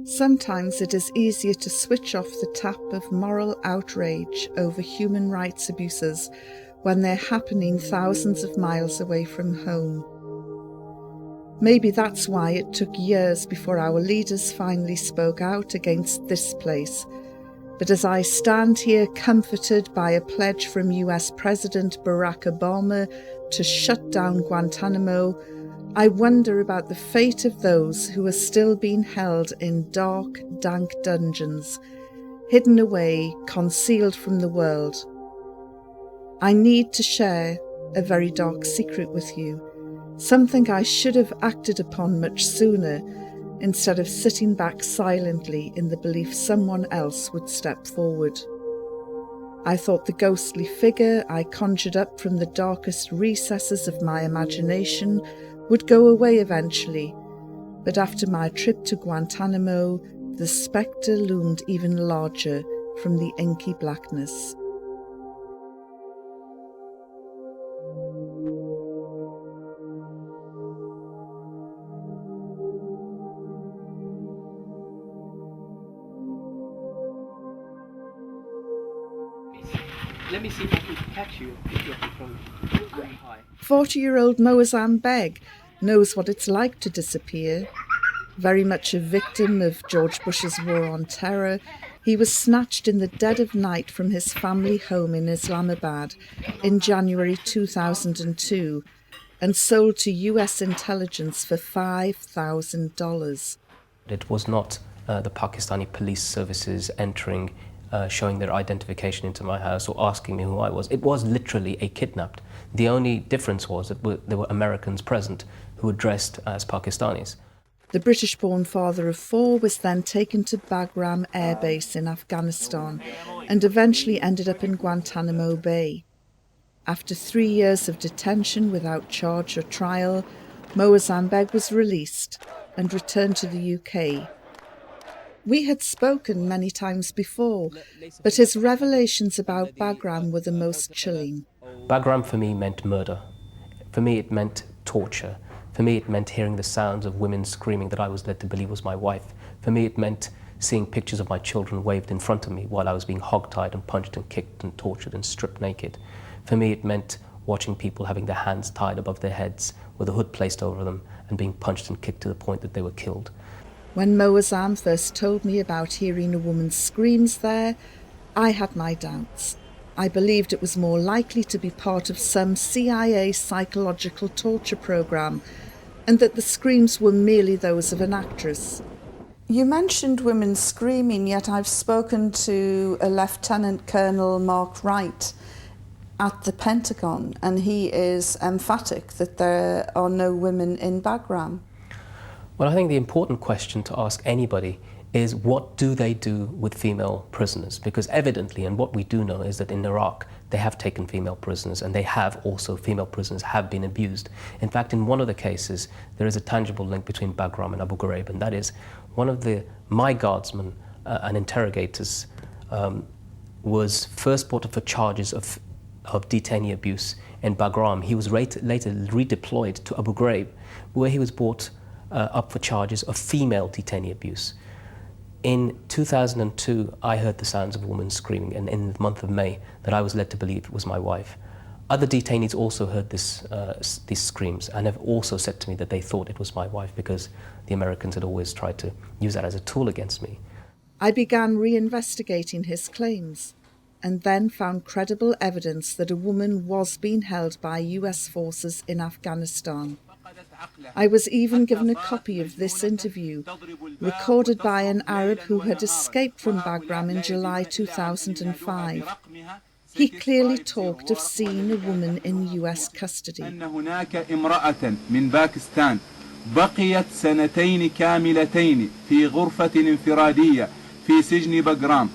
Sometimes it is easier to switch off the tap of moral outrage over human rights abuses when they're happening thousands of miles away from home. Maybe that's why it took years before our leaders finally spoke out against this place. But as I stand here comforted by a pledge from US President Barack Obama to shut down Guantanamo, I wonder about the fate of those who are still being held in dark, dank dungeons, hidden away, concealed from the world. I need to share a very dark secret with you, something I should have acted upon much sooner, instead of sitting back silently in the belief someone else would step forward. I thought the ghostly figure I conjured up from the darkest recesses of my imagination would go away eventually, but after my trip to Guantanamo, the spectre loomed even larger from the inky blackness. Let me see if I can catch you if you're from very high. 40-year-old Moazzam Beg knows what it's like to disappear. Very much a victim of George Bush's war on terror, he was snatched in the dead of night from his family home in Islamabad in January 2002 and sold to US intelligence for $5,000. It was not the Pakistani police services entering, showing their identification into my house or asking me who I was. It was literally a kidnapped. The only difference was that there were Americans present who were dressed as Pakistanis. The British-born father of four was then taken to Bagram Air Base in Afghanistan and eventually ended up in Guantanamo Bay. After 3 years of detention without charge or trial, Moazzam Beg was released and returned to the UK. We had spoken many times before, but his revelations about Bagram were the most chilling. Bagram for me meant murder. For me it meant torture. For me it meant hearing the sounds of women screaming that I was led to believe was my wife. For me it meant seeing pictures of my children waved in front of me while I was being hogtied and punched and kicked and tortured and stripped naked. For me it meant watching people having their hands tied above their heads with a hood placed over them and being punched and kicked to the point that they were killed. When Moazzam first told me about hearing a woman's screams there, I had my doubts. I believed it was more likely to be part of some CIA psychological torture program, and that the screams were merely those of an actress. You mentioned women screaming, yet I've spoken to a Lieutenant Colonel Mark Wright at the Pentagon, and he is emphatic that there are no women in Bagram. Well, I think the important question to ask anybody is, what do they do with female prisoners? Because evidently, and what we do know is that in Iraq, they have taken female prisoners, and they have also, female prisoners have been abused. In fact, in one of the cases, there is a tangible link between Bagram and Abu Ghraib, and that is one of my guardsmen and interrogators was first brought up for charges of detainee abuse in Bagram. He was later redeployed to Abu Ghraib, where he was brought up for charges of female detainee abuse. In 2002, I heard the sounds of a woman screaming, and in the month of May, that I was led to believe it was my wife. Other detainees also heard these screams and have also said to me that they thought it was my wife because the Americans had always tried to use that as a tool against me. I began reinvestigating his claims and then found credible evidence that a woman was being held by US forces in Afghanistan. I was even given a copy of this interview, recorded by an Arab who had escaped from Bagram in July 2005. He clearly talked of seeing a woman in US custody. بقيت سنتين كاملتين في غرفة انفرادية في سجن بغرام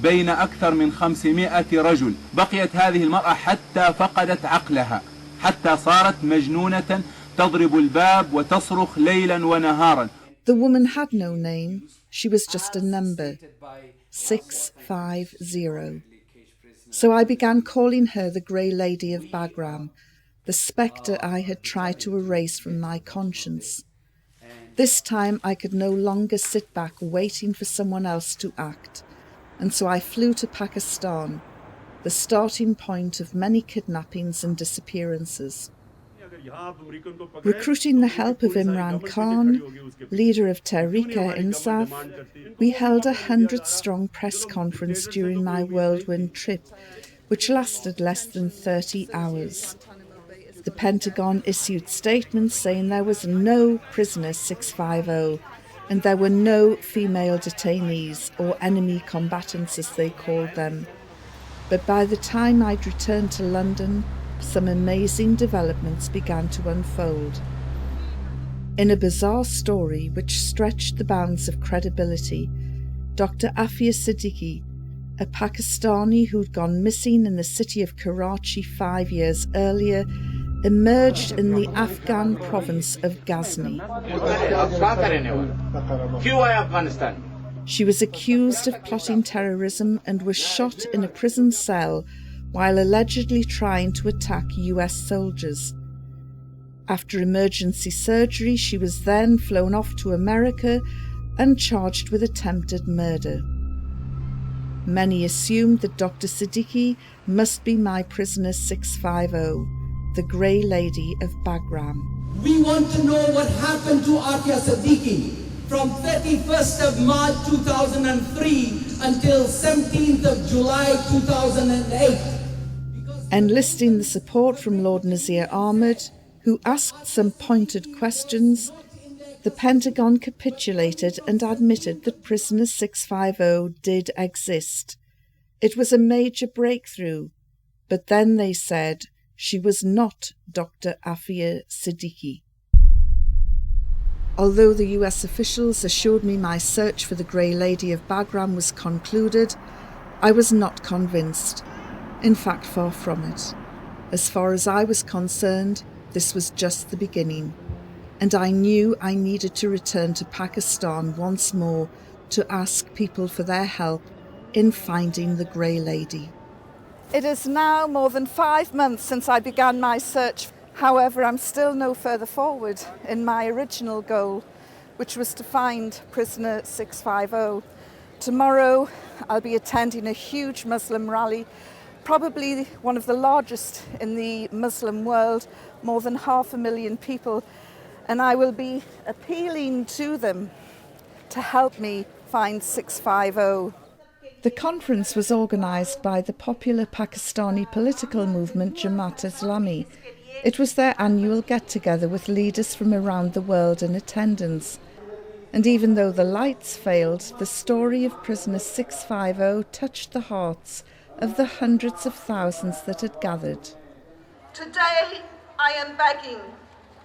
بين أكثر من 500 رجل. بقيت هذه المرأة حتى فقدت عقلها، حتى صارت مجنونة تضرب الباب وتصرخ ليلا ونهارا. The woman had no name. She was just a number, 650. So I began calling her the Grey Lady of Bagram, the spectre I had tried to erase from my conscience. This time I could no longer sit back waiting for someone else to act, and so I flew to Pakistan, the starting point of many kidnappings and disappearances. Recruiting the help of Imran Khan, leader of Tehreek-e-Insaf, we held a 100-strong press conference during my whirlwind trip, which lasted less than 30 hours. The Pentagon issued statements saying there was no prisoner 650 and there were no female detainees or enemy combatants as they called them. But by the time I'd returned to London, some amazing developments began to unfold. In a bizarre story which stretched the bounds of credibility, Dr. Afia Siddiqui, a Pakistani who'd gone missing in the city of Karachi 5 years earlier, emerged in the Afghan province of Ghazni. She was accused of plotting terrorism and was shot in a prison cell while allegedly trying to attack US soldiers. After emergency surgery, she was then flown off to America and charged with attempted murder. Many assumed that Dr. Siddiqui must be my prisoner 650, the Grey Lady of Bagram. We want to know what happened to Afia Siddiqui from 31st of March 2003 until 17th of July 2008. Enlisting the support from Lord Nazir Ahmed, who asked some pointed questions, the Pentagon capitulated and admitted that prisoner 650 did exist. It was a major breakthrough, but then they said she was not Dr. Afia Siddiqui. Although the US officials assured me my search for the Grey Lady of Bagram was concluded, I was not convinced. In fact, far from it. As far as I was concerned, this was just the beginning, and I knew I needed to return to Pakistan once more to ask people for their help in finding the Grey Lady. It is now more than 5 months since I began my search. However, I'm still no further forward in my original goal, which was to find prisoner 650. Tomorrow, I'll be attending a huge Muslim rally, probably one of the largest in the Muslim world, more than 500,000 people, and I will be appealing to them to help me find 650. The conference was organised by the popular Pakistani political movement Jamaat-e-Islami. It was their annual get-together with leaders from around the world in attendance. And even though the lights failed, the story of prisoner 650 touched the hearts of the hundreds of thousands that had gathered. Today, I am begging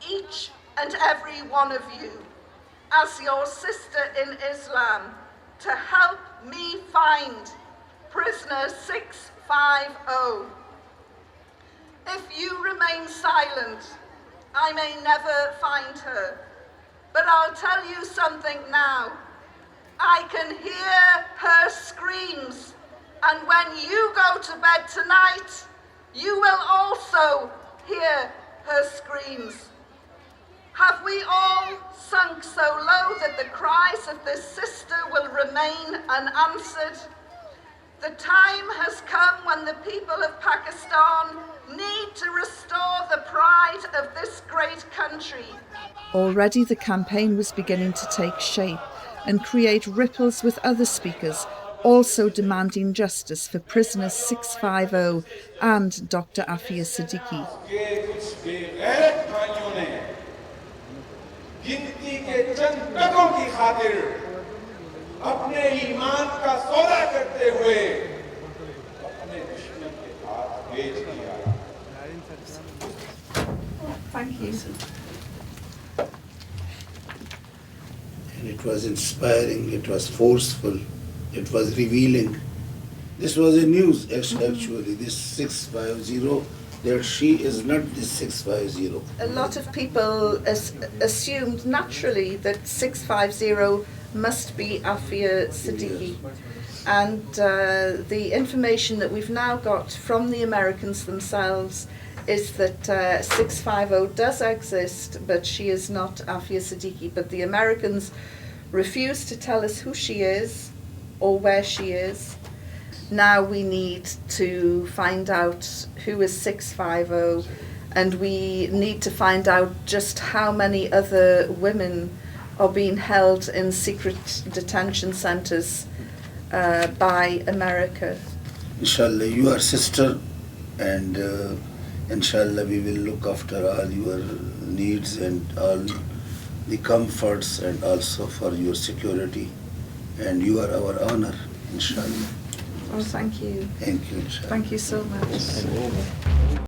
each and every one of you, as your sister in Islam, to help me find prisoner 650. If you remain silent, I may never find her. But I'll tell you something now. I can hear her screams. And when you go to bed tonight, you will also hear her screams. Have we all sunk so low that the cries of this sister will remain unanswered? The time has come when the people of Pakistan need to restore the pride of this great country. Already the campaign was beginning to take shape and create ripples with other speakers also demanding justice for prisoner 650 and Dr. Afia Siddiqui. Thank you. And it was inspiring, it was forceful, it was revealing. This was a news actually, this 650, that she is not this 650. A lot of people assumed naturally that 650 must be Afia Siddiqui. Yes. And the information that we've now got from the Americans themselves is that 650 does exist, but she is not Afia Siddiqui. But the Americans refuse to tell us who she is or where she is. Now we need to find out who is 650, and we need to find out just how many other women are being held in secret detention centres by America. Inshallah, you are sister, and inshallah we will look after all your needs and all the comforts, and also for your security, and you are our honor, inshallah. Oh, thank you. Thank you, inshallah. Thank you so much.